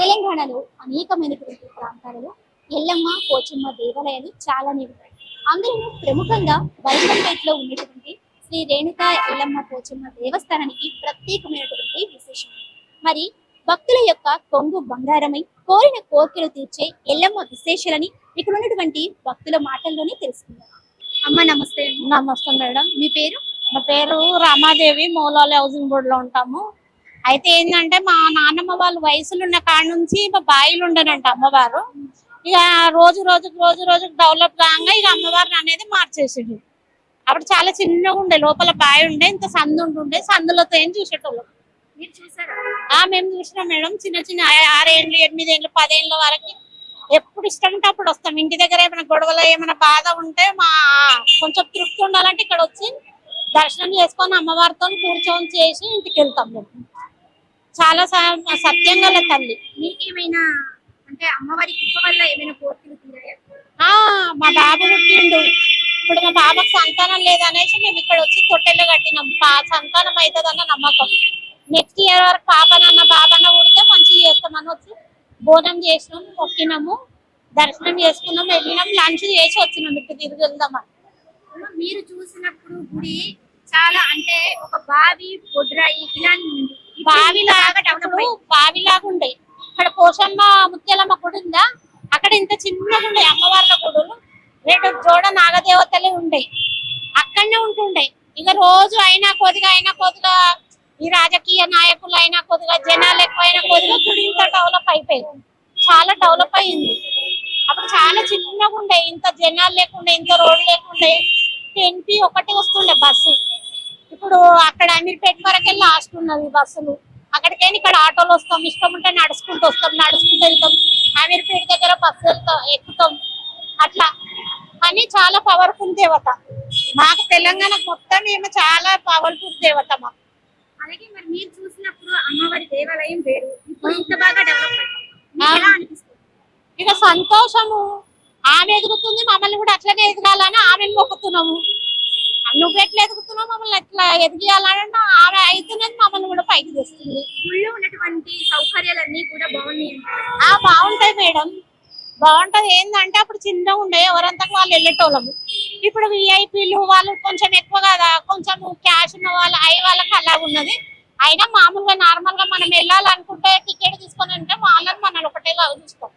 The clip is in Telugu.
తెలంగాణలో అనేకమైనటువంటి ప్రాంతాలలో ఎల్లమ్మ పోచమ్మ దేవాలయాలు చాలానే ఉన్నాయి. అందులో ప్రముఖంగా బైరంపేటలో ఉన్నటువంటి శ్రీ రేణుకా ఎల్లమ్మ పోచమ్మ దేవస్థానానికి ప్రత్యేకమైనటువంటి విశేషం. మరి భక్తుల యొక్క కొంగు బంగారమై కోరిన కోరికలు తీర్చే ఎల్లమ్మ విశేషాలని ఇక్కడ ఉన్నటువంటి భక్తుల మాటల్లోనే తెలుసుకుందాం. అమ్మ నమస్తే. నమస్తే మేడం. మీ పేరు? నా పేరు రామాదేవి. మౌలాలి హౌసింగ్ బోర్డ్ లో ఉంటాము. అయితే ఏంటంటే మా నాన్నమ్మ వాళ్ళు వయసులో ఉన్న కాడ నుంచి మా బాయిలు ఉండనంట అమ్మవారు. ఇక రోజు రోజుకు డెవలప్ కాగా ఇక అమ్మవారిని అనేది మార్చేసిండు. అప్పుడు చాలా చిన్నగా ఉండే, లోపల బావి ఉండే, ఇంత సందు ఉంటుండే, సందులతో ఏం చూసేటోళ్ళు. మీరు చూసారా? మేము చూసినాం మేడం. చిన్న చిన్న 6 ఏళ్ళు 8 ఏళ్ళు 10 ఏళ్ళ వరకు ఎప్పుడు ఇష్టం ఉంటే అప్పుడు వస్తాం. ఇంటి దగ్గర ఏమైనా గొడవలు ఏమైనా బాధ ఉంటే కొంచెం తృప్తి ఉండాలంటే ఇక్కడ వచ్చి దర్శనం చేసుకొని అమ్మవారితో కూర్చొని చేసి ఇంటికి వెళ్తాం మేము. చాలా సత్యం గల తల్లి. మీకేమైనా అంటే అమ్మవారి కృప వల్ల ఏమైనా కోరికలు తీరాయా? మా బాబు పుట్టిండు. ఇప్పుడు మా బాబాకు సంతానం లేదనేసి మేము ఇక్కడ వచ్చి తొట్టెలు కట్టినాం. సంతానం అవుతుందన్న నమ్మకం. నెక్స్ట్ ఇయర్ వరకు పాపనన్న బాబన్న పుడితే మంచిగా చేస్తామని వచ్చి భోజనం చేసినాం, మొక్కినాము, దర్శనం చేసుకున్నాం, వెళ్ళినాం, లంచ్ చేసి వచ్చినాం. ఇటు తిరిగి వెళ్దామని. మీరు చూసినప్పుడు గుడి చాలా అంటే ఒక బావి బొడ్రాయి ఇలా బావిలాగా ఉండే. ఇక్కడ పోషమ్మ ముత్యాలమ్మ గుడి ఉందా, అక్కడ ఇంత చిన్నగా ఉండే అమ్మవార్ల గుడులు. 2 జోడ నాగదేవతలే ఉండే, అక్కడనే ఉంటుండే. ఇక రోజు అయినా కొద్దిగా ఈ రాజకీయ నాయకులు అయినా కొద్దిగా జనాలు ఎక్కువైనా కొద్దిగా గుడి ఇంత డెవలప్ అయిపోయింది. చాలా డెవలప్ అయింది. అప్పుడు చాలా చిన్నగా ఉండే, ఇంత జనాలు లేకుండే, ఇంత రోడ్డు లేకుండే. 10 ఒకటి వస్తుండే బస్సు. ఇప్పుడు అక్కడ అమీర్పేట వరకే లాస్ట్ ఉన్నది బస్సులు. అక్కడికైనా ఇక్కడ ఆటోలు వస్తాం, ఇష్టం ఉంటే నడుచుకుంటూ వస్తాం, నడుచుకుంటూ వెళ్తాం. అమీర్పేట దగ్గర బస్సు ఎక్కుతాం. అట్లా అని చాలా పవర్ఫుల్ దేవత మాకు. తెలంగాణ మొత్తం ఏమో చాలా పవర్ఫుల్ దేవత మాకు. అలాగే మరి మీరు చూసినప్పుడు అమ్మవారి దేవాలయం వేరు, ఇప్పుడు ఇంత బాగా డెవలప్ అనిపిస్తుంది. ఇక సంతోషము. ఆమె ఎదుగుతుంది, మమ్మల్ని కూడా అట్లనే ఎదగాలని ఆమెను మొక్కుతున్నాము. నువ్వు ఎట్లా ఎదుగుతున్నావు, మమ్మల్ని ఎట్లా ఎదిగేయాలంటే ఆమె అవుతున్నది, మమ్మల్ని కూడా పైకి తెస్తుంది. గుళ్ళో ఉన్నటువంటి సౌకర్యాలన్నీ కూడా బాగున్నాయి. బాగుంటాయి మేడం, బాగుంటది. ఏంటంటే అప్పుడు చిన్నగా ఉండే, ఎవరంతకు వాళ్ళు వెళ్ళేటోళ్ళము. ఇప్పుడు విఐపీలు వాళ్ళు కొంచెం ఎక్కువ కదా, కొంచెం క్యాష్ ఉన్న వాళ్ళు వాళ్ళకి అలాగ ఉన్నది. అయినా మామూలుగా నార్మల్ గా మనం వెళ్ళాలనుకుంటే టికెట్ తీసుకొని ఉంటే వాళ్ళని మనల్ని ఒకటేలాగా చూస్తాం.